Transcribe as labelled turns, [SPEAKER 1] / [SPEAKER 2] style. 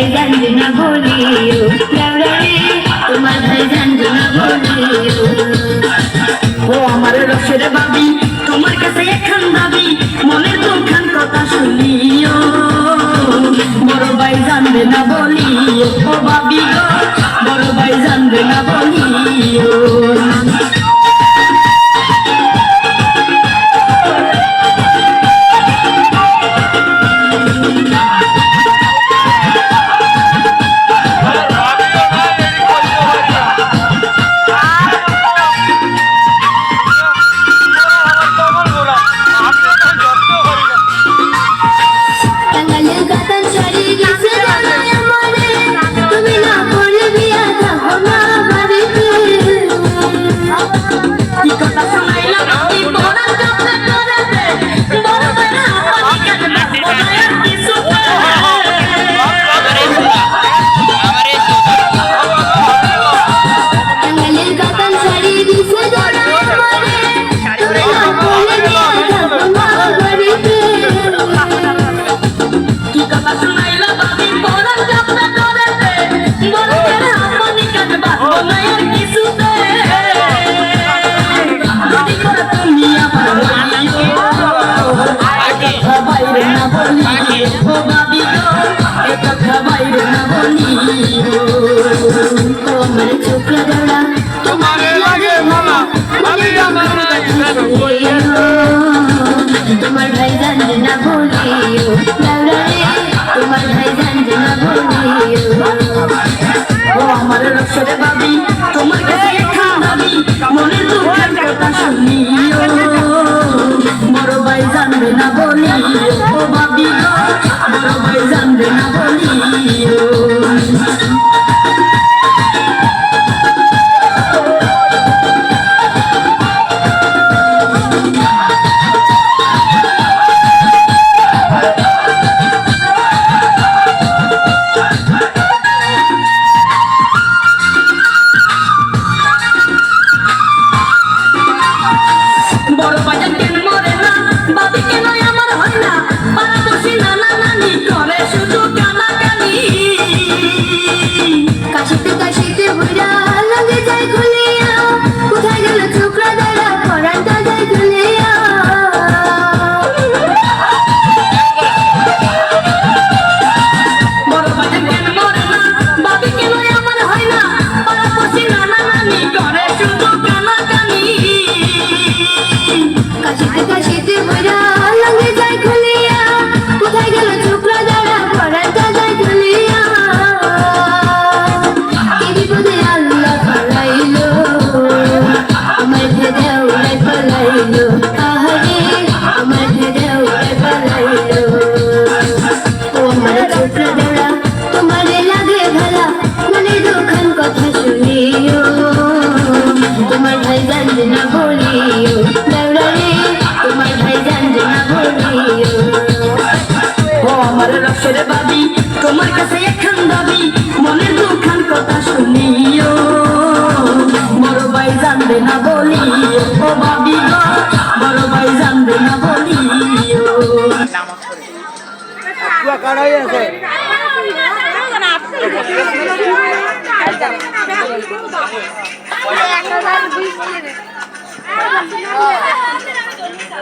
[SPEAKER 1] ভাই জানবে না বলিও রে তোমার ভাই জানবে না বলিও ও আমার রসের বাবি তোমার কাছে একখান দাবি মনের দুখান কথা শুনিও বড় ভাই জানবে না বলিও ও বাবি গো বড় ভাই জানবে না বলিও তোমার ভাই জানবে না বলিও তোমার ভাই জানবে না বলিও ও আমার রসের বাবি তোমার কাছে একখান দাবি মনের দুঃখের কথা শুনিও বড় ভাই জানবে না বলিও ও বাবি গো বড় ভাই জানবে না বলিও তোমার কাছে একখান দাবি মনের দুখান কথা শুনিও বড় ভাই জানবে না বলিও ও বাবি গো বড় ভাই জানবে না বলিও